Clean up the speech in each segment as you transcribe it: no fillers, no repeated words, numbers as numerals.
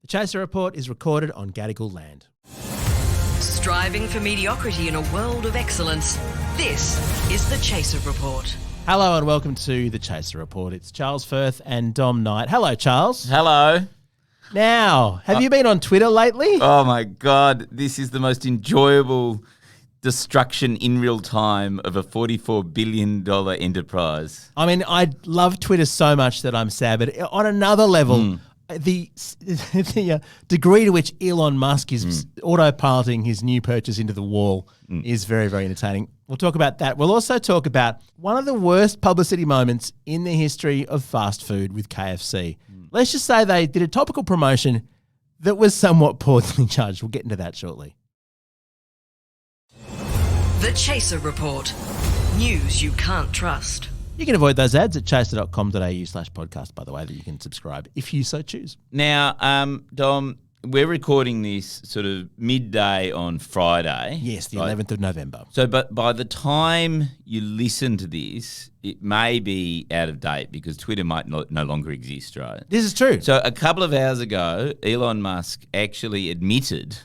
The Chaser Report is recorded on Gadigal land. Striving for mediocrity in a world of excellence. This is the Chaser Report. Hello and welcome to the Chaser Report. It's Charles Firth and Dom Knight. Hello, Charles. Hello. Now, have you been on Twitter lately? Oh my God, this is the most enjoyable destruction in real time of a $44 billion enterprise. I mean, I love Twitter so much that I'm sad, but on another level, the degree to which Elon Musk is autopiloting his new purchase into the wall is very, very entertaining. We'll talk about that. We'll also talk about one of the worst publicity moments in the history of fast food with KFC. Let's just say they did a topical promotion that was somewhat poorly judged. We'll get into that shortly. The Chaser Report. News you can't trust. You can avoid those ads at chaser.com.au/podcast, by the way, that you can subscribe if you so choose. Now, Dom, we're recording this sort of midday on Friday. Yes, the 11th of November. So, but by the time you listen to this, it may be out of date because Twitter might no longer exist, right? This is true. So a couple of hours ago, Elon Musk actually admitted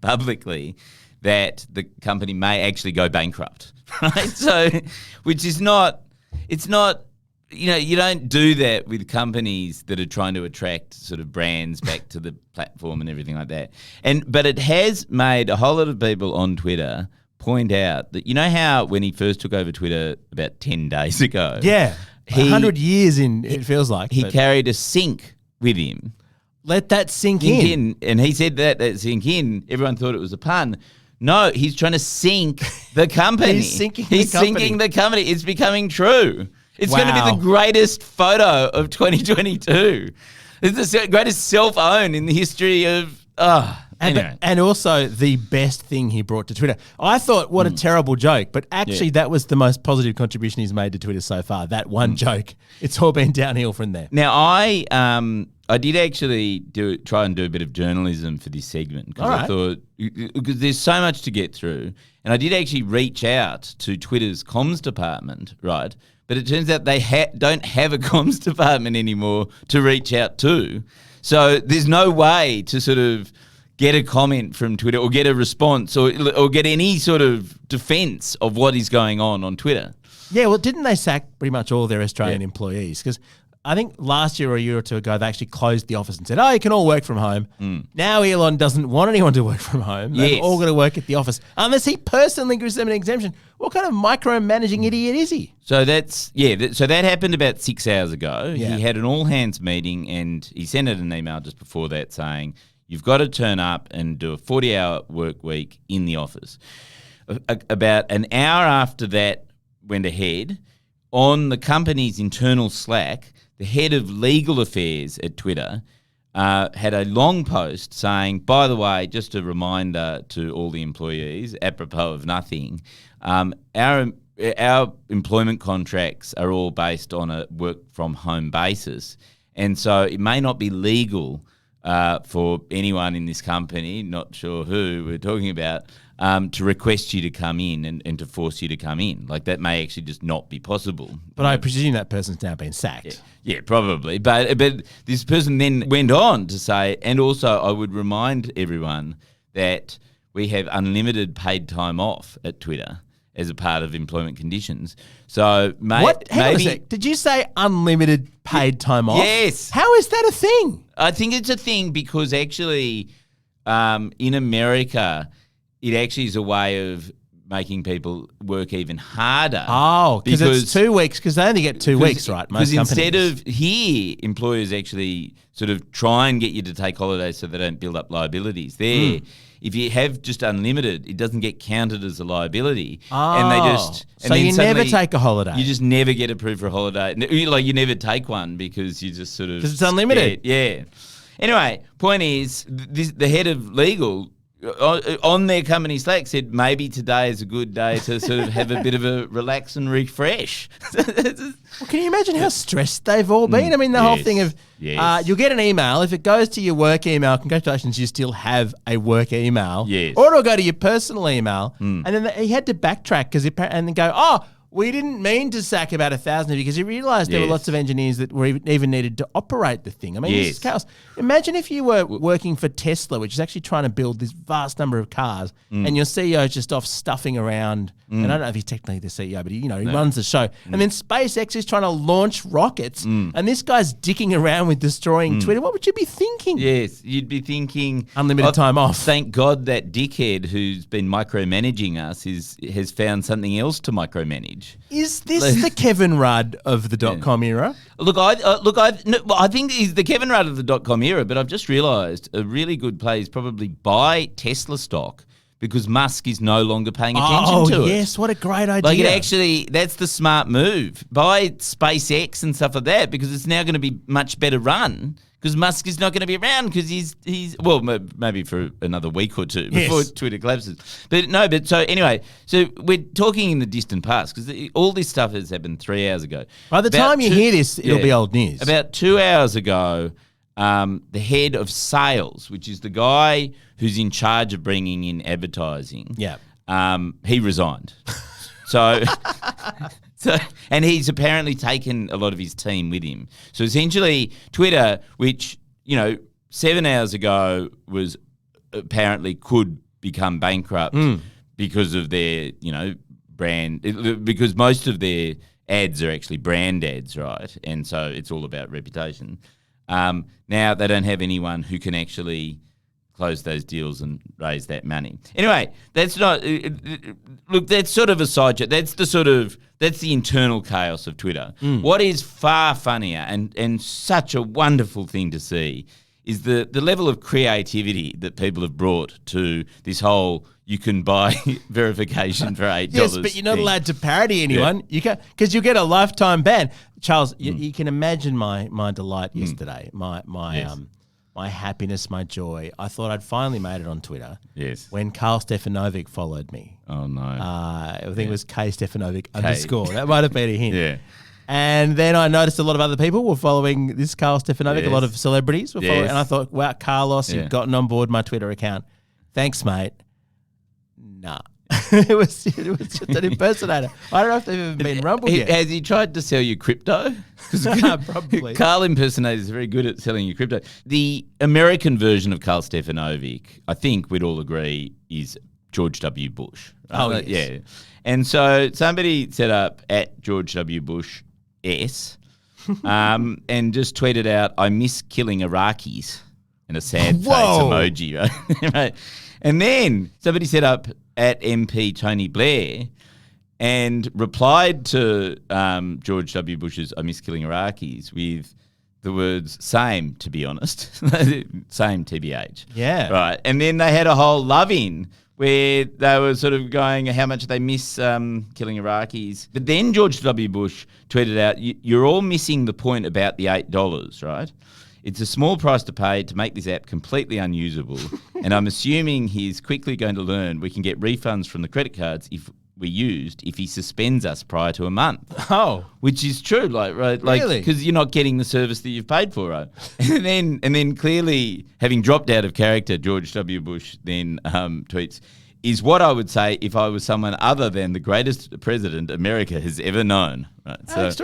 publicly that the company may actually go bankrupt, right? So, which is not, it's not, you don't do that with companies that are trying to attract sort of brands back to the platform and everything like that. But it has made a whole lot of people on Twitter point out that, you know how when he first took over Twitter about 10 days ago? Yeah, 100 years in, it feels like. He carried a sink with him. Let that sink in. And he said that sink in. Everyone thought it was a pun. No, he's trying to sink the company. He's sinking the company. It's becoming true. It's going to be the greatest photo of 2022. It's the greatest self-own in the history of... Anyway. And also the best thing he brought to Twitter. I thought, what a terrible joke, but actually that was the most positive contribution he's made to Twitter so far, that one joke. It's all been downhill from there. Now, I did actually try and do a bit of journalism for this segment because I thought because there's so much to get through, and I did actually reach out to Twitter's comms department, right? But it turns out they don't have a comms department anymore to reach out to, so there's no way to sort of get a comment from Twitter or get a response or get any sort of defense of what is going on Twitter. Yeah, well, didn't they sack pretty much all their Australian employees? Because I think last year or a year or two ago, they actually closed the office and said, you can all work from home. Now Elon doesn't want anyone to work from home. They're all going to work at the office. Unless he personally gives them an exemption. What kind of micromanaging idiot is he? So so that happened about 6 hours ago. Yeah. He had an all-hands meeting and he sent out an email just before that saying, you've got to turn up and do a 40-hour work week in the office. About an hour after that went ahead, on the company's internal Slack, the head of legal affairs at Twitter had a long post saying, by the way, just a reminder to all the employees, apropos of nothing, our employment contracts are all based on a work-from-home basis. And so it may not be legal for anyone in this company, not sure who we're talking about, to request you to come in and to force you to come in. Like that may actually just not be possible. But I presume that person's now been sacked. Yeah, probably. But this person then went on to say, and also I would remind everyone that we have unlimited paid time off at Twitter as a part of employment conditions. So Hang on a sec. Did you say unlimited paid time off? Yes. How is that a thing? I think it's a thing because actually in America, it actually is a way of making people work even harder. Oh, because it's 2 weeks, because they only get 2 weeks, right? Because instead of here, employers actually sort of try and get you to take holidays so they don't build up liabilities. There, if you have just unlimited, it doesn't get counted as a liability. Oh, and they just... So you never take a holiday? You just never get approved for a holiday. Like you never take one because you just sort of... Because it's unlimited. Yeah. Anyway, point is, the head of legal... on their company Slack said maybe today is a good day to sort of have a bit of a relax and refresh. Well, can you imagine how stressed they've all been? I mean, the whole thing of you'll get an email. If it goes to your work email, congratulations, you still have a work email. Yes. Or it'll go to your personal email. And then he had to backtrack and then go, we didn't mean to sack about 1,000 because he realised there were lots of engineers that were even needed to operate the thing. I mean, this is chaos. Imagine if you were working for Tesla, which is actually trying to build this vast number of cars, and your CEO is just off stuffing around. And I don't know if he's technically the CEO, but he runs the show. And then SpaceX is trying to launch rockets, and this guy's dicking around with destroying Twitter. What would you be thinking? Yes, you'd be thinking unlimited time off. Thank God that dickhead who's been micromanaging us has found something else to micromanage. Is this the Kevin Rudd of the .com era? Look, I think he's the Kevin Rudd of the .com era, but I've just realised a really good play is probably buy Tesla stock because Musk is no longer paying attention to it. Oh, yes, what a great idea. Like that's the smart move. Buy SpaceX and stuff like that because it's now going to be much better run. Because Musk is not going to be around because he's maybe for another week or two before Twitter collapses. So we're talking in the distant past because all this stuff has happened 3 hours ago. By the time you hear this, it'll be old news. About 2 hours ago, the head of sales, which is the guy who's in charge of bringing in advertising, he resigned. And he's apparently taken a lot of his team with him. So essentially, Twitter, which 7 hours ago was apparently could become bankrupt because of their brand, because most of their ads are actually brand ads, right? And so it's all about reputation. Now they don't have anyone who can actually close those deals and raise that money. Anyway, that's not look. That's sort of a side chat. That's the internal chaos of Twitter. What is far funnier and such a wonderful thing to see is the level of creativity that people have brought to this whole you can buy verification for $8. Yes, but you're not allowed to parody anyone. You can because you get a lifetime ban. Charles, you can imagine my delight yesterday. My happiness, my joy. I thought I'd finally made it on Twitter. Yes. When Karl Stefanovic followed me. Oh, no. I think it was K Stefanovic _ That might have been a hint. Yeah. And then I noticed a lot of other people were following this Karl Stefanovic. A lot of celebrities were following. And I thought, wow, Carlos, you've gotten on board my Twitter account. Thanks, mate. Nah. it was just an impersonator. I don't know if they've even been rumbled yet. Has he tried to sell you crypto? Probably. Karl impersonators are very good at selling you crypto. The American version of Karl Stefanovic, I think we'd all agree, is George W. Bush. Right? Oh, yes. Yeah. And so somebody set up at George W. Bush S and just tweeted out, I miss killing Iraqis, and a sad face emoji. Right? Right. And then somebody set up at MP Tony Blair and replied to George W. Bush's I miss killing Iraqis with the words, same, to be honest. Same, TBH. Yeah. Right. And then they had a whole love-in where they were sort of going how much they miss killing Iraqis. But then George W. Bush tweeted out, you're all missing the point about the $8, right? It's a small price to pay to make this app completely unusable, and I'm assuming he's quickly going to learn we can get refunds from the credit cards if he suspends us prior to a month. Oh, which is true, right? Really? Because you're not getting the service that you've paid for, right? and then clearly, having dropped out of character, George W. Bush then tweets, is what I would say if I was someone other than the greatest president America has ever known. Right?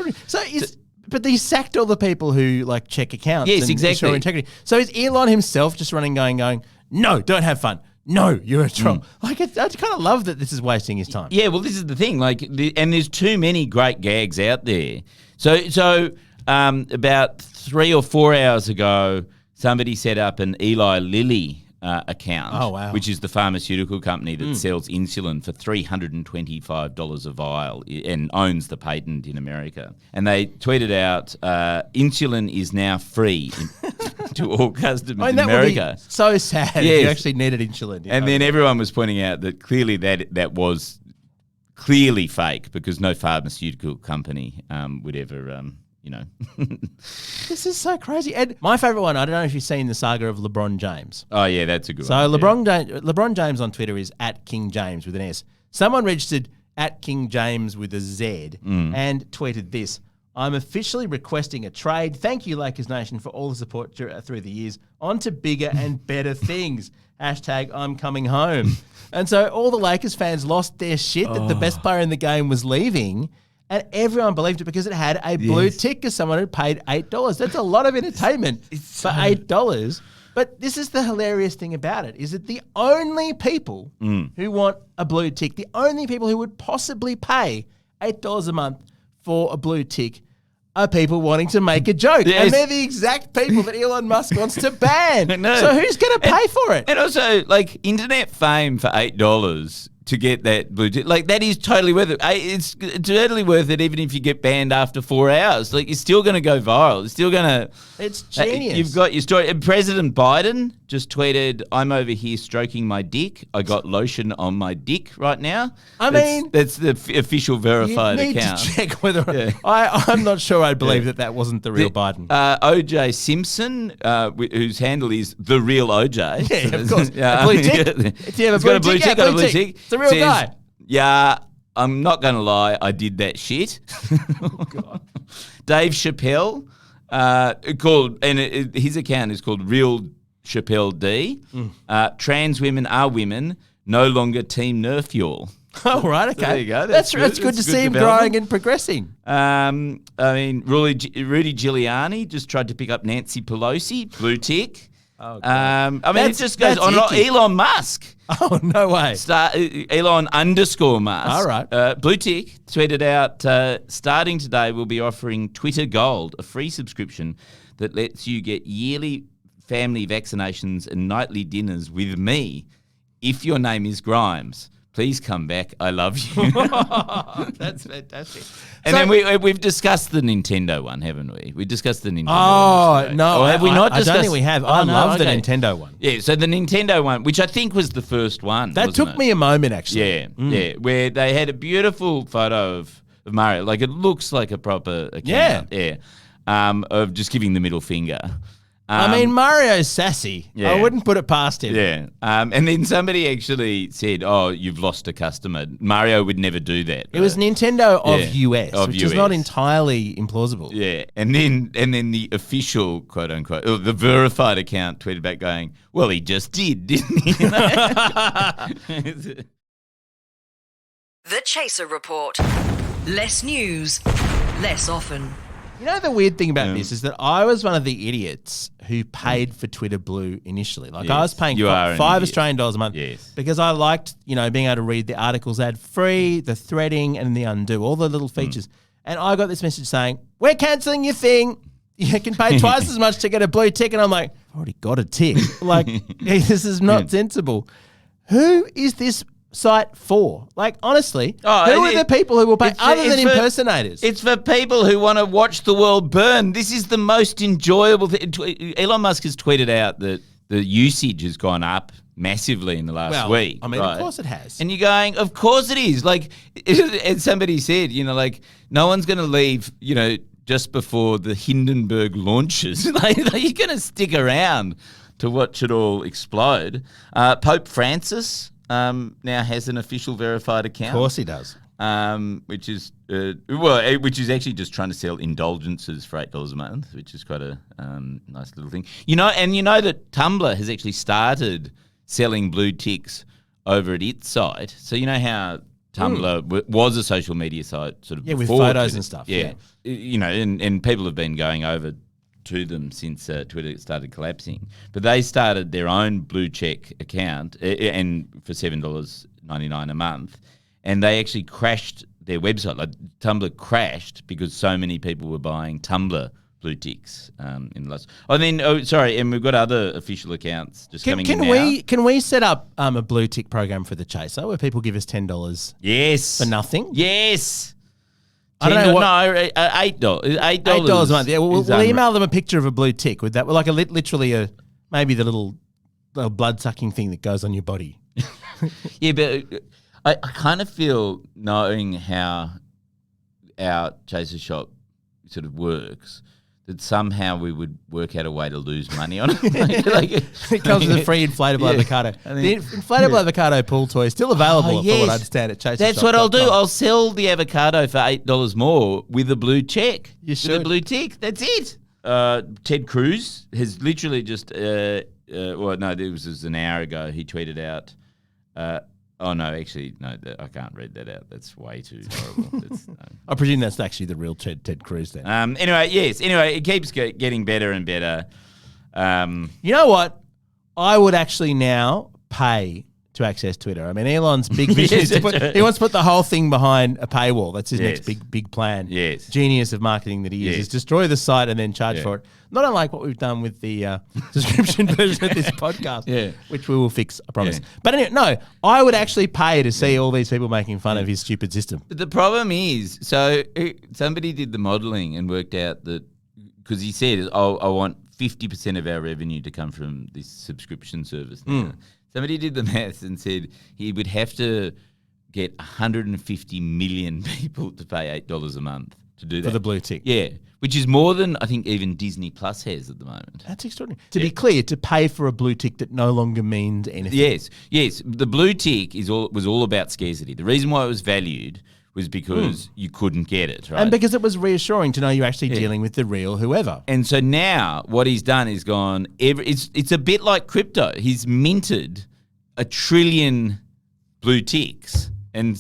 But he sacked all the people who check accounts. Yes, and exactly. Ensure integrity. So is Elon himself just running, going, no, don't have fun. No, you're a troll. I kind of love that this is wasting his time. Yeah, well, this is the thing. And there's too many great gags out there. So about 3 or 4 hours ago, somebody set up an Eli Lilly account. Oh, wow. Which is the pharmaceutical company that sells insulin for $325 a vial and owns the patent in America. And they tweeted out, insulin is now free to all customers in America. Would be so sad. Yes. You actually needed insulin. And then everyone was pointing out that clearly that was clearly fake because no pharmaceutical company would ever... This is so crazy. And my favourite one, I don't know if you've seen the saga of LeBron James. Oh, yeah, that's a good one. So yeah. LeBron James on Twitter is at King James with an S. Someone registered at King James with a Z and tweeted this. I'm officially requesting a trade. Thank you, Lakers Nation, for all the support through the years. On to bigger and better things. Hashtag I'm coming home. And so all the Lakers fans lost their shit that the best player in the game was leaving. And everyone believed it because it had a blue tick because someone had paid $8. That's a lot of entertainment for $8. But this is the hilarious thing about it, is that the only people who want a blue tick, the only people who would possibly pay $8 a month for a blue tick are people wanting to make a joke. Yes. And they're the exact people that Elon Musk wants to ban. So who's going to pay for it? And also, like, internet fame for $8 to get that blue tick, like, that is totally worth it. It's totally worth it even if you get banned after 4 hours. Like, you're still going to go viral. It's still going to... It's genius. You've got your story. And President Biden just tweeted, I'm over here stroking my dick. I got lotion on my dick right now. That's the official verified you need account. to check whether... I'm not sure I believe that wasn't the real Biden. OJ Simpson, whose handle is The Real OJ. Yeah, of course. A blue tick. If you have a blue tick, got a blue tick. It's a real guy. Yeah, I'm not going to lie. I did that shit. Oh, God. Dave Chappelle, his account is called Real Chappelle D. Trans women are women, no longer Team Nerf y'all. Oh, right, okay. There you go. That's good to see him growing and progressing. I mean, Rudy Giuliani just tried to pick up Nancy Pelosi, blue tick. Oh, I mean, it just goes on. Elon Musk. Oh, no way. Elon_Musk. All right. Blue tick tweeted out, starting today, we'll be offering Twitter Gold, a free subscription that lets you get yearly family vaccinations and nightly dinners with me if your name is Grimes. Please come back. I love you. That's fantastic. And then we've discussed the Nintendo one, haven't we? We discussed the Nintendo one. Oh, no. Or have we not discussed? I don't think we have. I love the Nintendo one. Yeah, so the Nintendo one, which I think was the first one. That took me a moment, actually. Yeah, yeah, where they had a beautiful photo of Mario. Like, it looks like a proper account. Yeah. Of just giving the middle finger. I mean, Mario's sassy. Yeah. I wouldn't put it past him. Yeah. And then somebody actually said, oh, you've lost a customer. Mario would never do that. It was Nintendo of US, which is not entirely implausible. Yeah. And then the official, quote unquote, or the verified account tweeted back going, well, he just did, didn't he? The Chaser Report. Less news, less often. You know, the weird thing about this is that I was one of the idiots who paid for Twitter Blue initially. Like, I was paying $5 Australian a month because I liked, being able to read the articles ad-free, the threading, and the undo, all the little features. And I got this message saying, we're cancelling your thing. You can pay twice as much to get a blue tick. And I'm like, I've already got a tick. Like, this is not sensible. Who is this site for? Like, honestly, who are the people who will pay other than impersonators? It's for people who want to watch the world burn. This is the most enjoyable thing. Elon Musk has tweeted out that the usage has gone up massively in the last week. I mean, of course it has. And you're going, of course it is. Like, as somebody said, like, no one's going to leave, just before the Hindenburg launches. Like, you're going to stick around to watch it all explode. Pope Francis now has an official verified account. Of course he does. Which is actually just trying to sell indulgences for $8 a month, which is quite a nice little thing. And you know that Tumblr has actually started selling blue ticks over at its site. So you know how Tumblr was a social media site sort of before with photos and stuff. Yeah. And people have been going over to them since Twitter started collapsing. But they started their own blue check account and for $7.99 a month. And they actually crashed their website. Like, Tumblr crashed because so many people were buying Tumblr blue ticks in the last. And we've got other official accounts just coming in now. Can we set up a blue tick program for the Chaser where people give us $10? Yes. For nothing? Yes. I don't know what. No, $8. $8 a month. Yeah, we'll email them a picture of a blue tick with that. Like literally maybe the little blood sucking thing that goes on your body. Yeah, but I kind of feel, knowing how our Chaser Shop sort of works, that somehow we would work out a way to lose money on it. Like, It comes with a free inflatable avocado. The inflatable avocado pool toy is still available, from what I understand, at Chase. That's what I'll do. I'll sell the avocado for $8 more with a blue check. You should. With a blue tick. That's it. Ted Cruz has literally just, well, no, it was just an hour ago. He tweeted out, oh, no, actually, no, I can't read that out. That's way too horrible. I presume that's actually the real Ted Cruz then. Anyway, it keeps getting better and better. You know what? I would actually now pay to access Twitter. I mean, Elon's big vision is he wants to put the whole thing behind a paywall. That's his next big plan. Yes. Genius of marketing that he is destroy the site and then charge for it. Not unlike what we've done with the subscription version of this podcast, which we will fix, I promise. But anyway, no, I would actually pay to see all these people making fun of his stupid system. But the problem is, so somebody did the modelling and worked out that, because he said, I want 50% of our revenue to come from this subscription service now. Somebody did the maths and said he would have to get 150 million people to pay $8 a month to do that. For the blue tick. Yeah, which is more than I think even Disney Plus has at the moment. That's extraordinary. To be clear, to pay for a blue tick that no longer means anything. Yes. The blue tick was all about scarcity. The reason why it was valued was because you couldn't get it, right? And because it was reassuring to know you're actually dealing with the real whoever. And so now what he's done is gone, it's a bit like crypto. He's minted 1 trillion blue ticks and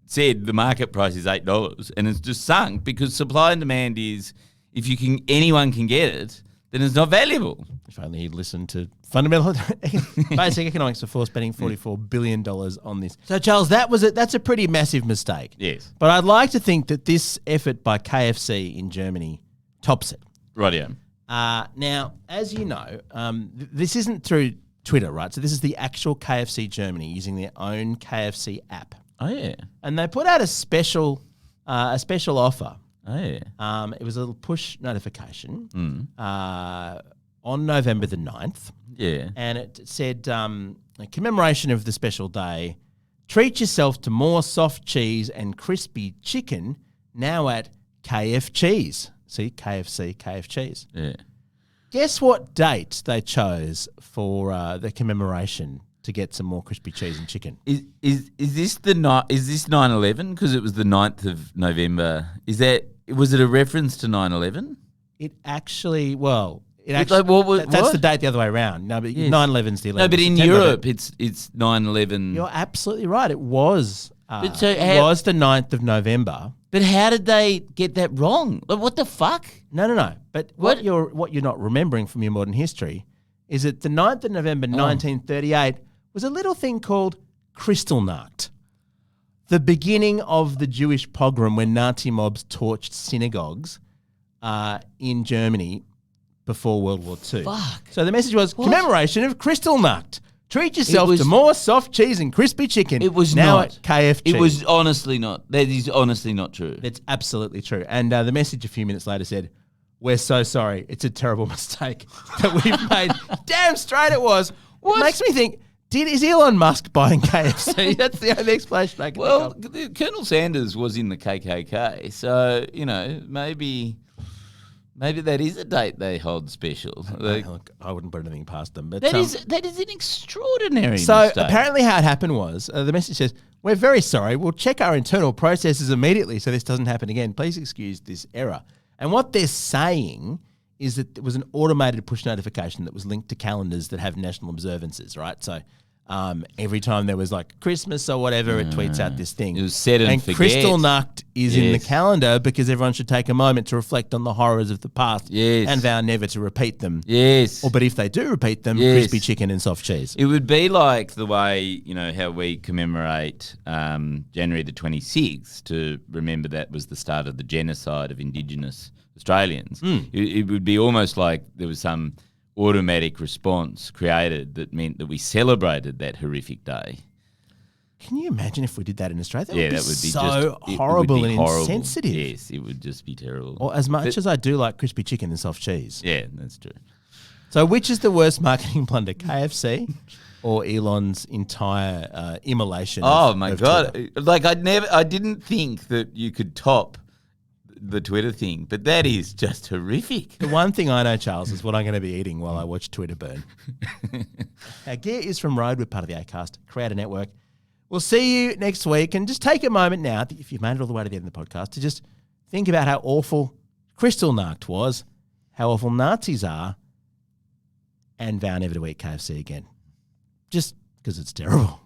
said the market price is $8 and it's just sunk because supply and demand is, if anyone can get it, then it's not valuable. If only he'd listened to fundamental basic economics before spending $44 billion on this. So, Charles, that's a pretty massive mistake. Yes. But I'd like to think that this effort by KFC in Germany tops it. Rightio. Now, as you know, this isn't through Twitter, right? So this is the actual KFC Germany using their own KFC app. Oh, yeah. And they put out a special offer. Oh, yeah. It was a little push notification on November the 9th. Yeah. And it said, a commemoration of the special day, treat yourself to more soft cheese and crispy chicken now at KF Cheese. See, KFC, KF Cheese. Yeah. Guess what date they chose for the commemoration to get some more crispy cheese and chicken? Is this 9/11? Because it was the 9th of November. Was it a reference to 9/11? It actually, that's what? the date the other way around. No, but 9/11's the 11th. No, but in September, Europe, it's 9/11. You're absolutely right. It was. But so it was the 9th of November. But how did they get that wrong? Like, what the fuck? No. But what you're not remembering from your modern history is that the 9th of November 1938 was a little thing called Kristallnacht, the beginning of the Jewish pogrom when Nazi mobs torched synagogues in Germany before World War II. Fuck. So the message was commemoration of Kristallnacht. Treat yourself to more soft cheese and crispy chicken. It was now not. At KF Cheese. It was honestly not. That is honestly not true. That's absolutely true. And the message a few minutes later said, "We're so sorry. It's a terrible mistake that we've made." Damn straight it was. What? It makes me think, is Elon Musk buying KFC? That's the only explanation I can think of. Colonel Sanders was in the KKK, so, maybe that is a date they hold special. Look, I wouldn't put anything past them. But that is an extraordinary So mistake. apparently how it happened was, the message says, "We're very sorry. We'll check our internal processes immediately so this doesn't happen again. Please excuse this error." And what they're saying is that it was an automated push notification that was linked to calendars that have national observances, right? So every time there was like Christmas or whatever, it tweets out this thing. It was set and forget. Kristallnacht is in the calendar because everyone should take a moment to reflect on the horrors of the past and vow never to repeat them. Yes. But if they do repeat them, crispy chicken and soft cheese. It would be like the way, how we commemorate January the 26th to remember that was the start of the genocide of Indigenous Australians. It would be almost like there was some automatic response created that meant that we celebrated that horrific day. Can you imagine if we did that in Australia? That would be so horrible and insensitive. Yes, it would just be terrible. Or as much as I do like crispy chicken and soft cheese. Yeah, that's true. So which is the worst marketing blunder, KFC or Elon's entire immolation? Oh my God. Twitter? Like I didn't think that you could top the Twitter thing, but that is just horrific. The one thing I know, Charles, is what I'm going to be eating while I watch Twitter burn. Our gear is from Rode. We're part of the Acast Creator Network. We'll see you next week. And just take a moment now, if you've made it all the way to the end of the podcast, to just think about how awful Kristallnacht was, how awful Nazis are, and vow never to eat KFC again. Just because it's terrible.